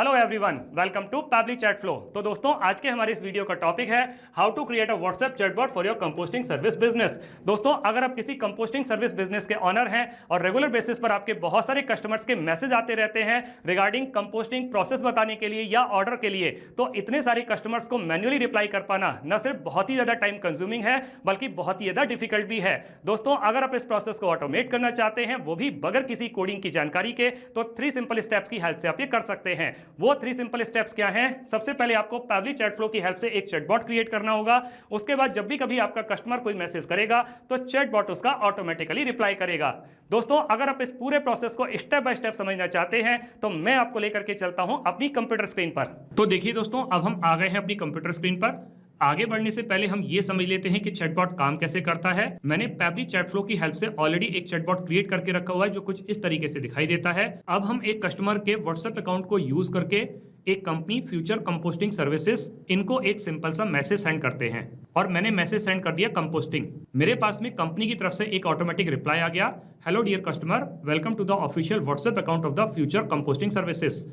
Hello everyone, welcome to Pabbly chat flow. तो दोस्तों, आज के हमारे इस वीडियो का टॉपिक है how to create a WhatsApp chatbot for your composting service business. दोस्तों, अगर आप किसी कंपोस्टिंग सर्विस बिजनेस के ऑनर हैं और रेगुलर बेसिस पर आपके बहुत सारे कस्टमर्स के मैसेज आते रहते हैं रिगार्डिंग कंपोस्टिंग प्रोसेस बताने के लिए या ऑर्डर के लिए, तो इतने सारे कस्टमर्स को मैन्युअली रिप्लाई कर पाना न सिर्फ बहुत ही ज्यादा टाइम कंज्यूमिंग है बल्कि बहुत ही ज्यादा डिफिकल्ट भी है। दोस्तों, अगर आप इस प्रोसेस को ऑटोमेट करना चाहते हैं, वो भी बगैर किसी कोडिंग की जानकारी के, तो 3 सिंपल स्टेप्स की हेल्प से आप ये कर सकते हैं। वो 3 सिंपल स्टेप्स क्या हैं? सबसे पहले आपको पैबली चैट फ्लो की हेल्प से एक चैटबॉट क्रिएट करना होगा। उसके बाद जब भी कभी आपका कस्टमर कोई मैसेज करेगा तो चैटबॉट उसका ऑटोमेटिकली रिप्लाई करेगा। दोस्तों, अगर आप इस पूरे प्रोसेस को स्टेप बाय स्टेप समझना चाहते हैं तो मैं आपको लेकर के चलता हूं अपनी कंप्यूटर स्क्रीन पर। तो देखिए दोस्तों, अब हम आ गए हैं अपनी कंप्यूटर स्क्रीन पर। आगे बढ़ने से पहले हम ये समझ लेते हैं कि चैटबॉट काम कैसे करता है। मैंने पैबली चैट फ्लो की हेल्प से ऑलरेडी एक चैटबॉट क्रिएट करके रखा हुआ है जो कुछ इस तरीके से दिखाई देता है। अब हम एक कस्टमर के व्हाट्सएप अकाउंट को यूज करके एक कंपनी फ्यूचर कंपोस्टिंग सर्विसेज इनको एक सिंपल सा मैसेज सेंड करते हैं और मैंने मैसेज सेंड कर दिया कंपोस्टिंग। मेरे पास में कंपनी की तरफ से एक ऑटोमेटिक रिप्लाई आ गया, hello dear customer, welcome to the official WhatsApp account of the Future composting services.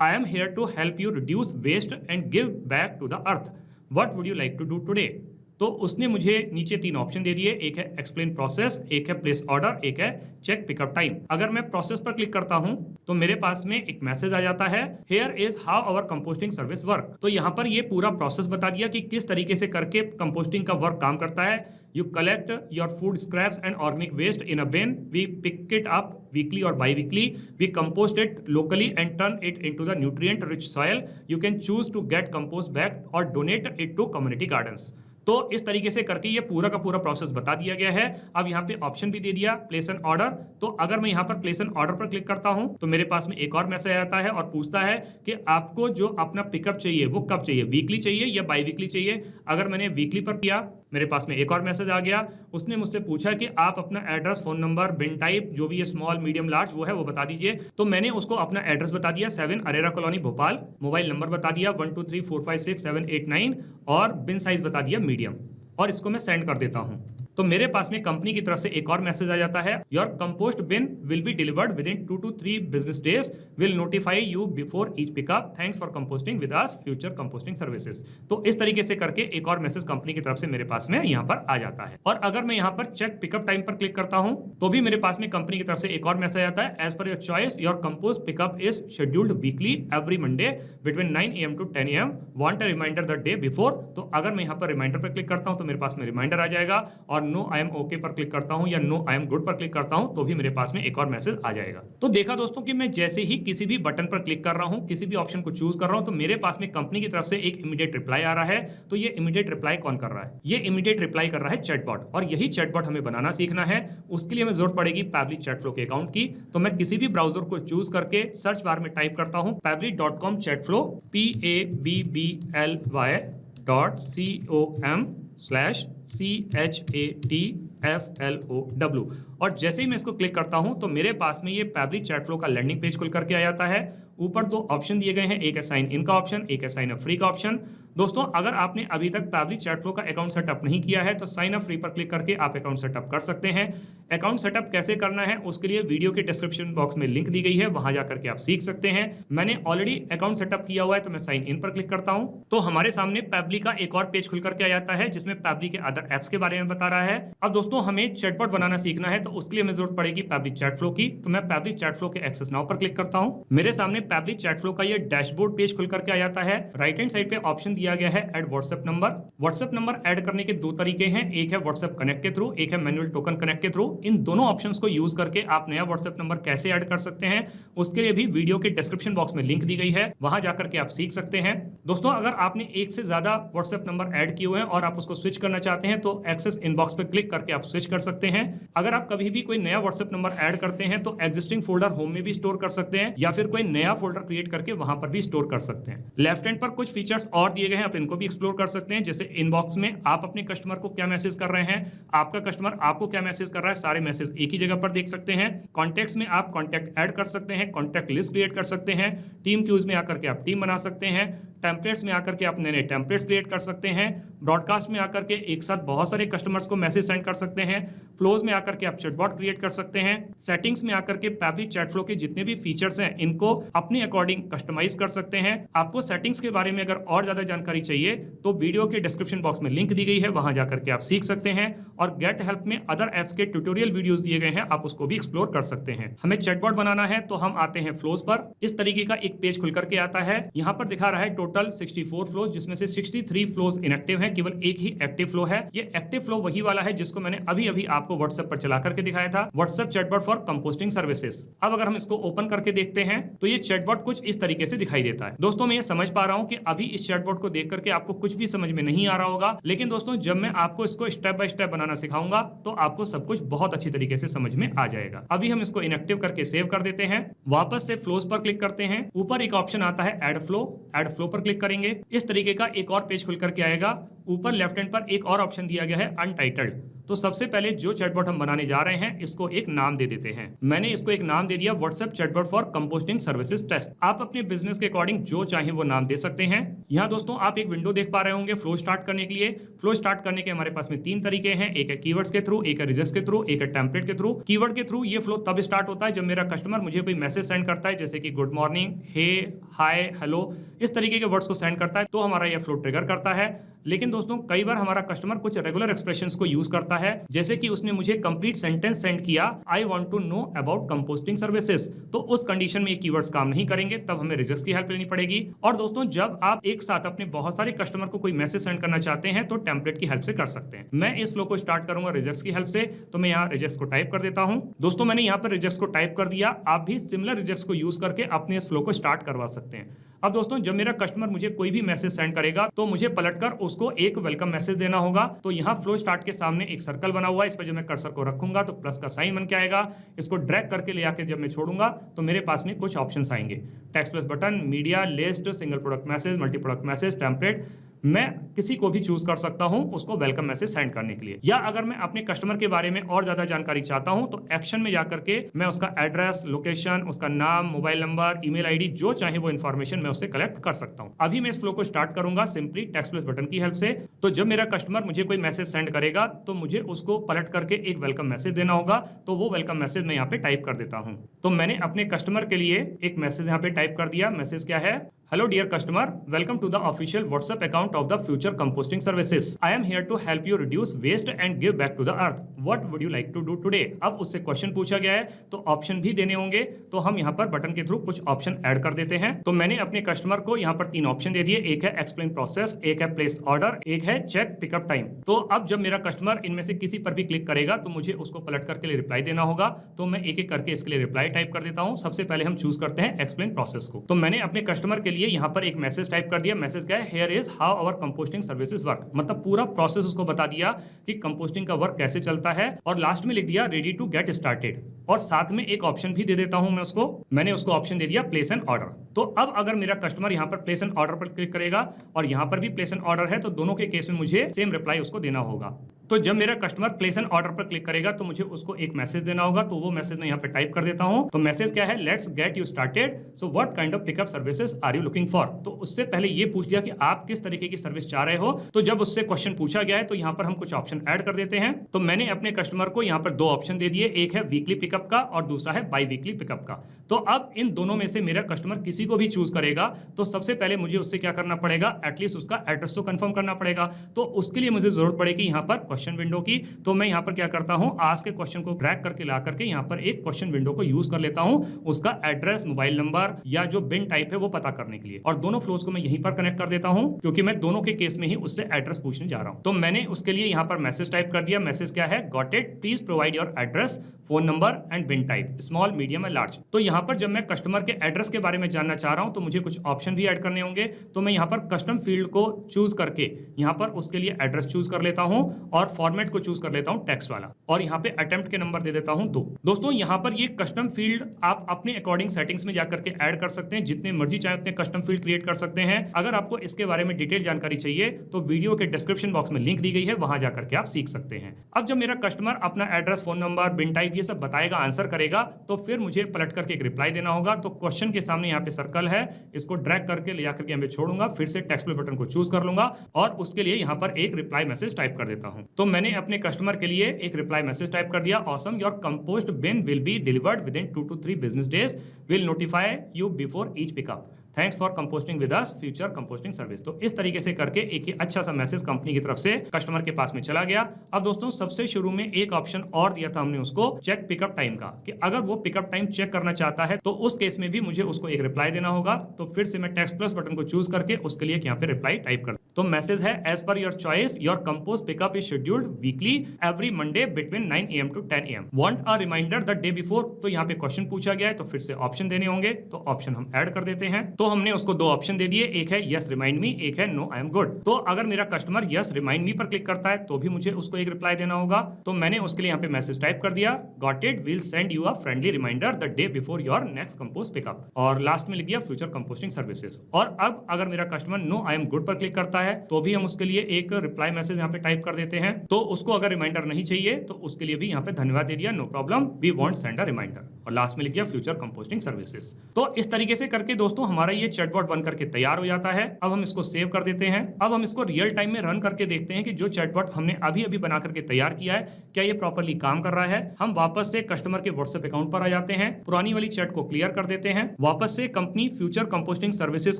I am here to help you reduce waste and give back to the earth. What would you like to do today? तो उसने मुझे नीचे 3 option दे दिए, एक है explain process, एक है प्लेस ऑर्डर, एक है चेक पिकअप टाइम। अगर मैं प्रोसेस पर क्लिक करता हूं तो मेरे पास में एक मैसेज आ जाता है, here is how our composting service work. तो यहाँ पर ये पूरा प्रोसेस बता दिया कि किस तरीके से करके कंपोस्टिंग का वर्क काम करता है। You collect your food scraps and organic waste in a bin, we pick it up weekly और biweekly, we compost it locally and turn it into the nutrient rich soil, you can choose to get compost back और donate it to community gardens. तो इस तरीके से करके ये पूरा का पूरा प्रोसेस बता दिया गया है। अब यहाँ पे ऑप्शन भी दे दिया प्लेस एन ऑर्डर। तो अगर मैं यहाँ पर प्लेस एन ऑर्डर पर क्लिक करता हूँ तो मेरे पास में एक और मैसेज आता है और पूछता है कि आपको जो अपना पिकअप चाहिए वो कब चाहिए, वीकली चाहिए या बाई वीकली चाहिए। अगर मैंने वीकली पर किया, मेरे पास में एक और मैसेज आ गया। उसने मुझसे पूछा कि आप अपना एड्रेस, फोन नंबर, बिन टाइप जो भी है स्मॉल मीडियम लार्ज वो है वो बता दीजिए। तो मैंने उसको अपना एड्रेस बता दिया, 7 Arera colony Bhopal, mobile number बता दिया 1234567889 और बिन साइज बता दिया मीडियम, और इसको मैं सेंड कर देता हूं। तो मेरे पास में कंपनी की तरफ से एक और मैसेज आ जाता है, your compost bin will be delivered within 2 to 3 business days, will notify you before each pickup, thanks for composting with us Future composting services. तो इस तरीके से करके एक और मैसेज कंपनी की तरफ से मेरे पास में यहाँ पर आ जाता है। और अगर मैं यहाँ पर चेक पिकअप टाइम पर क्लिक करता हूँ तो भी मेरे पास में कंपनी की तरफ से एक और मैसेज आता है, as per your choice your compost pickup is scheduled weekly every Monday between 9 AM to 10 AM, want a reminder the day before. तो अगर मैं यहाँ पर रिमाइंडर पर क्लिक करता हूँ तो मेरे पास में रिमाइंडर आ जाएगा, और नो आई एम ओके पर क्लिक करता हूं या नो आई एम गुड पर क्लिक करता हूं तो भी मेरे पास में एक और मैसेज आ जाएगा। तो देखा दोस्तों कि मैं जैसे ही किसी भी बटन पर क्लिक कर रहा हूं, किसी भी ऑप्शन को चूज कर रहा हूं, तो मेरे पास में कंपनी की तरफ से एक इमीडिएट रिप्लाई आ रहा है। तो ये इमीडिएट रिप्लाई कौन कर रहा है? ये इमीडिएट रिप्लाई कर रहा है चैटबॉट, और यही चैटबॉट हमें बनाना सीखना है। उसके लिए हमें जरूरत पड़ेगी पैबली चैट फ्लो के अकाउंट की। तो मैं किसी भी ब्राउजर को चूज करके सर्च बार में टाइप करता हूं pably.com चैटफ्लो, PABBL.com/CHATFLOW, और जैसे ही मैं इसको क्लिक करता हूं तो मेरे पास में ये पैबली चैट फ्लो का लैंडिंग पेज खुल करके आ जाता है। ऊपर 2 ऑप्शन दिए गए हैं, एक है साइन इन का ऑप्शन, एक है साइन अप फ्री का ऑप्शन। दोस्तों, अगर आपने अभी तक पैबली चैट फ्लो का अकाउंट सेटअप नहीं किया है तो साइन अप फ्री पर क्लिक करके आप अकाउंट सेटअप कर सकते हैं। अकाउंट सेटअप कैसे करना है उसके लिए वीडियो के डिस्क्रिप्शन बॉक्स में लिंक दी गई है, वहां जाकर के आप सीख सकते हैं। मैंने ऑलरेडी अकाउंट सेटअप किया हुआ है तो मैं साइन इन पर क्लिक करता हूं तो हमारे सामने पैबली का एक और पेज खुल करके आ जाता है जिसमें पैबली के अदर एप्स के बारे में बता रहा है। अब दोस्तों, हमें चैटबॉट बनाना सीखना है तो उसके लिए हमें जरूरत पड़ेगी पैबली चैट फ्लो की। तो मैं पैबली चैट फ्लो के एक्सेस नाउ पर क्लिक करता हूं। मेरे सामने पैबली चैट फ्लो का ये डैशबोर्ड पेज खुल करके आ जाता है। राइट हैंड साइड पे ऑप्शन दिया गया है add WhatsApp number. WhatsApp number add करने के 2 तरीके हैं, एक है व्हाट्सएप कनेक्ट के थ्रू, एक है मैनुअल टोकन कनेक्ट के थ्रू। इन दोनों ऑप्शंस को यूज करके आप नया व्हाट्सएप नंबर कैसे ऐड कर सकते हैं उसके लिए भी वीडियो के डिस्क्रिप्शन बॉक्स में लिंक दी गई है, वहां जाकर के आप सीख सकते हैं। दोस्तों, अगर आपने एक से ज्यादा व्हाट्सएप नंबर ऐड किए हुए हैं और आप उसको स्विच करना चाहते हैं तो एक्सेस इनबॉक्स पे क्लिक करके आप स्विच कर सकते हैं। अगर आप कभी भी कोई नया व्हाट्सएप नंबर ऐड करते हैं तो एग्जिस्टिंग फोल्डर होम में भी स्टोर कर सकते हैं या फिर कोई नया फोल्डर क्रिएट करके वहां पर भी स्टोर कर सकते हैं। लेफ्ट हैंड पर कुछ फीचर्स और दिए गए हैं, आप इनको भी एक्सप्लोर कर सकते हैं। जैसे इनबॉक्स में आप अपने कस्टमर को क्या मैसेज कर रहे हैं, आपका कस्टमर आपको क्या मैसेज कर रहा है, सारे मैसेज एक ही जगह पर देख सकते हैं। कॉन्टैक्ट्स में आप कॉन्टैक्ट ऐड कर सकते हैं, कॉन्टैक्ट लिस्ट क्रिएट कर सकते हैं। टीम क्यूज में आकर के आप टीम बना सकते हैं। टेम्पलेट्स में आकर के आप नए नए टेम्पलेट्स क्रिएट कर सकते हैं। ब्रॉडकास्ट में आकर के एक साथ बहुत सारे कस्टमर्स को मैसेज सेंड कर सकते हैं। फ्लोज में आकर के आप चैटबॉट क्रिएट कर सकते हैं। सेटिंग्स में आकर के पैब्लिक चैट फ्लो के जितने भी फीचर्स हैं इनको अपने अकॉर्डिंग कस्टमाइज कर सकते हैं। आपको सेटिंग्स के बारे में अगर और ज्यादा जानकारी चाहिए तो वीडियो के डिस्क्रिप्शन बॉक्स में लिंक दी गई है, वहां जाकर के आप सीख सकते हैं। और गेट हेल्प में अदर एप्स के ट्यूटोरियल वीडियोस दिए गए हैं, आप उसको भी एक्सप्लोर कर सकते हैं। हमें चैटबॉट बनाना है तो हम आते हैं फ्लोज पर। इस तरीके का एक पेज खुल करके आता है। यहाँ पर दिखा रहा है टोटल 64 फ्लोज, जिसमें से 63 फ्लोज इनएक्टिव हैं, केवल एक ही एक्टिव फ्लो है। ये एक्टिव फ्लो वही वाला है जिसको मैंने अभी अभी आपको व्हाट्सएप पर चला करके दिखाया था, WhatsApp chatbot for composting services. अब अगर हम इसको ओपन करके देखते हैं तो ये चैटबॉट कुछ इस तरीके से दिखाई देता है। दोस्तों मैं ये समझ पा रहा हूं कि अभी इस चैटबॉट को देख करके आपको कुछ भी समझ में नहीं आ रहा होगा, लेकिन दोस्तों जब मैं आपको इसको स्टेप बाय स्टेप बनाना सिखाऊंगा तो आपको सब कुछ बहुत अच्छी तरीके से समझ में आ जाएगा। अभी हम इसको इनएक्टिव करके सेव कर देते हैं। वापस से फ्लोज पर क्लिक करते हैं। ऊपर एक ऑप्शन आता है ऐड फ्लो पर क्लिक करेंगे। इस तरीके का एक और पेज खुल करके आएगा। ऊपर लेफ्ट हैंड पर एक और ऑप्शन दिया गया है अनटाइटल्ड। तो सबसे पहले जो चैटबॉट हम बनाने जा रहे हैं इसको एक नाम दे देते हैं। मैंने इसको एक नाम दे दिया WhatsApp chatbot for composting services test. आप अपने बिजनेस के अकॉर्डिंग जो चाहे वो नाम दे सकते हैं। यहाँ दोस्तों आप एक विंडो देख पा रहे होंगे फ्लो स्टार्ट करने के लिए। फ्लो स्टार्ट करने के हमारे पास में 3 तरीके हैं, एक है कीवर्ड्स के थ्रू, एक है रिजल्ट्स के थ्रू, एक है टेम्पलेट के थ्रू। कीवर्ड के थ्रू ये फ्लो तब स्टार्ट होता है जब मेरा कस्टमर मुझे कोई मैसेज सेंड करता है, जैसे कि गुड मॉर्निंग, हे, हाय, हेलो, इस तरीके के वर्ड्स को सेंड करता है तो हमारा यह फ्लो ट्रिगर करता है। लेकिन दोस्तों कई बार हमारा कस्टमर कुछ रेगुलर एक्सप्रेशंस को यूज करता है, जैसे कि उसने मुझे कंप्लीट सेंटेंस सेंड किया, I want to know about composting services, तो उस कंडीशन में ये कीवर्ड्स काम नहीं करेंगे, तब हमें रिजल्ट्स की हेल्प लेनी पड़ेगी। और दोस्तों जब आप एक साथ अपने बहुत सारे कस्टमर को कोई मैसेज सेंड करना चाहते हैं तो टेम्पलेट की हेल्प से कर सकते हैं। मैं इस फ्लो को स्टार्ट करूंगा रिजल्ट्स की हेल्प से, तो मैं यहाँ रिजल्ट्स को टाइप कर देता हूँ। दोस्तों मैंने यहाँ पर रिजल्ट्स को टाइप कर दिया। आप भी सिमिलर रिजल्ट्स को यूज करके अपने इस फ्लो को स्टार्ट करवा सकते हैं। अब दोस्तों जब मेरा कस्टमर मुझे कोई भी मैसेज सेंड करेगा तो मुझे पलटकर उसको एक वेलकम मैसेज देना होगा। तो यहाँ फ्लो स्टार्ट के सामने एक सर्कल बना हुआ है, इस पर जब मैं कर्सर को रखूंगा तो प्लस का साइन बन के आएगा। इसको ड्रैग करके ले आके जब मैं छोड़ूंगा तो मेरे पास में कुछ ऑप्शंस आएंगे, text plus button, media, list, single product message, multi product message, template. मैं किसी को भी चूज कर सकता हूं उसको वेलकम मैसेज सेंड करने के लिए, या अगर मैं अपने कस्टमर के बारे में और ज्यादा जानकारी चाहता हूं तो एक्शन में जाकर के मैं उसका एड्रेस, लोकेशन, उसका नाम, मोबाइल नंबर, ईमेल आईडी, जो चाहे वो इन्फॉर्मेशन मैं उससे कलेक्ट कर सकता हूं। अभी मैं इस फ्लो को स्टार्ट करूंगा सिंपली टेक्स्ट प्लस बटन की हेल्प से। तो जब मेरा कस्टमर मुझे कोई मैसेज सेंड करेगा तो मुझे उसको पलट करके एक वेलकम मैसेज देना होगा। तो वो वेलकम मैसेज मैं यहाँ पे टाइप कर देता हूँ। तो मैंने अपने कस्टमर के लिए एक मैसेज यहाँ पे टाइप कर दिया। मैसेज क्या है? Hello dear customer, welcome to the official WhatsApp account of the Future Composting Services. I am here to help you reduce waste and give back to the earth. What would you like to do today? अब उससे question पूछा गया है तो option भी देने होंगे, तो हम यहाँ पर बटन के थ्रू कुछ ऑप्शन ऐड कर देते हैं। तो मैंने अपने कस्टमर को यहाँ पर 3 ऑप्शन दे दिए, एक है एक्सप्लेन प्रोसेस, एक है प्लेस ऑर्डर, एक है चेक पिकअप टाइम। तो अब जब मेरा कस्टमर इनमें से किसी पर भी क्लिक करेगा तो मुझे उसको पलट करके लिए रिप्लाई देना होगा। तो मैं एक एक करके इसके लिए रिप्लाई टाइप कर देता हूँ। सबसे पहले हम चूज करते हैं एक्सप्लेन प्रोसेस को। तो मैंने अपने कस्टमर के लिए यहाँ पर एक मैसेज टाइप कर दिया। मैसेज क्या है? Here is how our composting services work. मतलब पूरा प्रोसेस उसको बता दिया कि कंपोस्टिंग का वर्क कैसे चलता है, और लास्ट में लिख दिया रेडी टू गेट स्टार्टेड। और साथ में एक ऑप्शन भी दे देता हूं मैं उसको। मैंने उसको ऑप्शन दे दिया प्लेस एन ऑर्डर। तो अब अगर मेरा कस्टमर यहाँ पर प्लेस एन ऑर्डर पर क्लिक करेगा और यहाँ पर भी प्लेस एन ऑर्डर है, तो दोनों के केस में मुझे सेम रिप्लाई उसको देना होगा। तो जब मेरा कस्टमर प्लेस एन ऑर्डर पर क्लिक करेगा तो मुझे उसको एक मैसेज देना होगा। तो वो मैसेज मैं यहाँ पे टाइप कर देता हूँ। तो मैसेज क्या है? Let's get you started, so what kind of pickup services are you looking for. तो उससे पहले ये पूछ लिया कि आप किस तरीके की सर्विस चाह रहे हो। तो जब उससे क्वेश्चन पूछा गया है तो यहाँ पर हम कुछ ऑप्शन ऐड कर देते हैं। तो मैंने अपने कस्टमर को यहाँ पर 2 ऑप्शन दे दिए, एक है वीकली पिकअप का और दूसरा है बाई वीकली पिकअप का। तो अब इन दोनों में से मेरा कस्टमर किसी को भी चूज करेगा तो सबसे पहले मुझे उससे क्या करना पड़ेगा? एटलीस्ट उसका एड्रेस तो कंफर्म करना पड़ेगा। तो उसके लिए मुझे जरूरत पड़ेगी यहाँ पर क्वेश्चन विंडो की। तो मैं यहाँ पर क्या करता हूँ, आस्क के क्वेश्चन को ड्रैग करके ला करके यहाँ पर एक क्वेश्चन विंडो को यूज कर लेता हूँ उसका एड्रेस, मोबाइल नंबर या जो बिन टाइप है वो पता करने के लिए। और दोनों फ्लोज को मैं यहीं पर कनेक्ट कर देता हूँ क्योंकि मैं दोनों के केस में ही उससे एड्रेस पूछने जा रहा हूँ। तो मैंने उसके लिए यहाँ पर मैसेज टाइप कर दिया। मैसेज क्या है? Got it, please provide your address, phone number and bin type, small, medium and large. तो यहाँ पर जब मैं कस्टमर के एड्रेस के बारे में जानना चाह रहा हूँ तो मुझे कुछ ऑप्शन भी ऐड करने होंगे। तो मैं यहाँ पर कस्टम फील्ड को चूज करके यहाँ पर उसके लिए एड्रेस चूज कर लेता हूँ और और फॉर्मेट को चूज कर लेता हूं टेक्स्ट वाला और यहाँ पे अटेम्प्ट के नंबर दे देता हूं 2। दोस्तों यहाँ पर ये कस्टम फील्ड आप अपने अकॉर्डिंग सेटिंग्स में जाकर के ऐड कर सकते हैं, जितने मर्जी चाहे उतने कस्टम फील्ड क्रिएट कर सकते हैं। अगर आपको इसके बारे में डिटेल जानकारी चाहिए तो वीडियो के डिस्क्रिप्शन बॉक्स में लिंक दी गई है, वहां जाकर के आप सीख सकते हैं। अब जब मेरा कस्टमर अपना एड्रेस, फोन नंबर, बिन टाइप ये सब बताएगा, आंसर करेगा, तो फिर मुझे पलट करके एक रिप्लाई देना होगा। तो क्वेश्चन के सामने यहाँ पे सर्कल है, इसको ड्रैग करके ले जाकर के यहाँ पे छोड़ूंगा, फिर से टेक्स्ट प्ले बटन को चूज कर लूंगा और उसके लिए यहाँ पर एक रिप्लाई मैसेज टाइप कर देता हूं। तो मैंने अपने कस्टमर के लिए एक रिप्लाई मैसेज टाइप कर दिया, awesome, your compost bin will be delivered within 2 to 3 business days, will notify you before each pickup, thanks for composting with us, Future composting service. तो इस तरीके से करके एक अच्छा सा मैसेज कंपनी की तरफ से कस्टमर के पास में चला गया। अब दोस्तों सबसे शुरू में एक ऑप्शन और दिया था हमने उसको, चेक पिकअप टाइम का, कि अगर वो पिकअप टाइम चेक करना चाहता है तो उस केस में भी मुझे उसको एक रिप्लाई देना होगा। तो फिर से मैं टेक्स्ट प्लस बटन को चूज करके उसके लिए यहाँ पे रिप्लाई टाइप कर, तो मैसेज है, as per your choice your compost pickup is scheduled weekly every Monday between 9 AM to 10 AM, want a reminder the day before. तो यहाँ पे क्वेश्चन पूछा गया है, तो फिर से ऑप्शन देने होंगे, तो ऑप्शन हम ऐड कर देते हैं। तो हमने उसको 2 ऑप्शन दे दिए, एक है यस रिमाइंड मी, एक है नो आई एम गुड। तो अगर मेरा कस्टमर यस रिमाइंड मी पर क्लिक करता है तो भी मुझे उसको एक रिप्लाई देना होगा। तो मैंने उसके लिए यहाँ पे मैसेज टाइप कर दिया, got it, will send you a friendly reminder the day before your next compost pickup, और लास्ट में लिख दिया फ्यूचर कंपोस्टिंग सर्विसेज। और अब अगर मेरा customer no I am good पर क्लिक करता है तो भी हम उसके लिए एक रिप्लाई मैसेज यहाँ पे टाइप कर देते हैं। तो उसको अगर रिमाइंडर नहीं चाहिए तो उसके लिए भी यहाँ पे धन्यवाद दे दिया, no problem, we want send a reminder, और लास्ट में लिख दिया फ्यूचर कंपोस्टिंग सर्विसेज। तो इस तरीके से करके दोस्तों हमारा ये चैटबॉट बन करके तैयार हो जाता है। अब हम इसको सेव कर देते हैं। अब हम इसको रियल टाइम में रन करके देखते हैं कि जो चैटबॉट हमने अभी अभी बना करके तैयार किया है क्या ये प्रॉपर्ली काम कर रहा है। हम वापस से कस्टमर के व्हाट्सएप अकाउंट पर आ जाते हैं, पुरानी वाली चैट को क्लियर कर देते हैं, वापस से कंपनी फ्यूचर कंपोस्टिंग सर्विसेज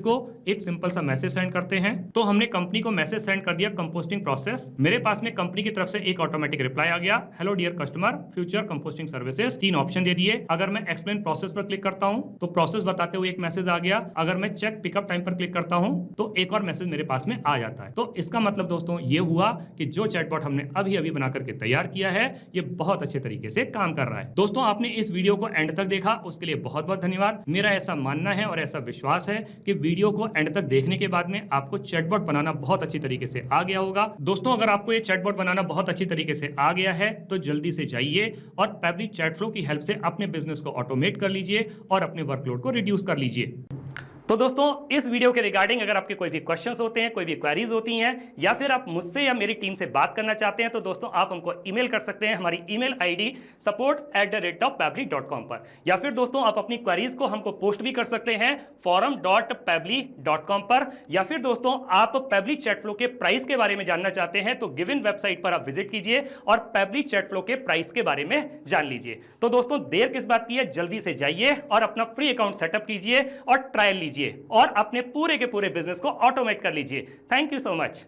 को एक सिंपल सा मैसेज सेंड करते हैं। तो हमने कंपनी को मैसेज सेंड कर दिया कंपोस्टिंग प्रोसेस, मेरे पास में कंपनी की तरफ से एक ऑटोमेटिक रिप्लाई आ गया, hello dear customer future composting services, 3 option दे दिए। अगर मैं एक्सप्लेन प्रोसेस पर क्लिक करता हूं तो प्रोसेस बताते हुए एक मैसेज आ गया। अगर मैं चेक पिकअप टाइम पर क्लिक करता हूं तो एक और मैसेज मेरे पास में आ जाता है। तो इसका मतलब दोस्तों ये हुआ कि जो चैटबॉट हमने अभी अभी बना करके तैयार किया है ये बहुत अच्छे तरीके से काम कर रहा है। दोस्तों आपने इस वीडियो को एंड तक देखा, उसके लिए बहुत बहुत धन्यवाद। मेरा ऐसा मानना है और ऐसा विश्वास है कि वीडियो को एंड तक देखने के बाद में आपको चैटबॉट बनाना बहुत अच्छी तरीके से आ गया होगा। दोस्तों अगर आपको ये चैटबॉट बनाना बहुत अच्छी तरीके से आ गया है तो जल्दी से जाइए और पैब्लिक चैट फ्लो की हेल्प से अपने बिजनेस को ऑटोमेट कर लीजिए और अपने वर्कलोड को रिड्यूस कर लीजिए। तो दोस्तों इस वीडियो के रिगार्डिंग अगर आपके कोई भी क्वेश्चंस होते हैं, कोई भी क्वेरीज होती हैं, या फिर आप मुझसे या मेरी टीम से बात करना चाहते हैं तो दोस्तों आप हमको ईमेल कर सकते हैं हमारी ईमेल आईडी support@pabbly.com पर, या फिर दोस्तों आप अपनी क्वेरीज को हमको पोस्ट भी कर सकते हैं forum.pabbly.com पर, या फिर दोस्तों आप पैब्ली चैट फ्लो के प्राइस के बारे में जानना चाहते हैं तो गिवन वेबसाइट पर आप विजिट कीजिए और पैब्ली चैट फ्लो के प्राइस के बारे में जान लीजिए। तो दोस्तों देर किस बात की है, जल्दी से जाइए और अपना फ्री अकाउंट सेटअप कीजिए और ट्रायल लीजिए और अपने पूरे के पूरे बिजनेस को ऑटोमेट कर लीजिए। Thank you so much.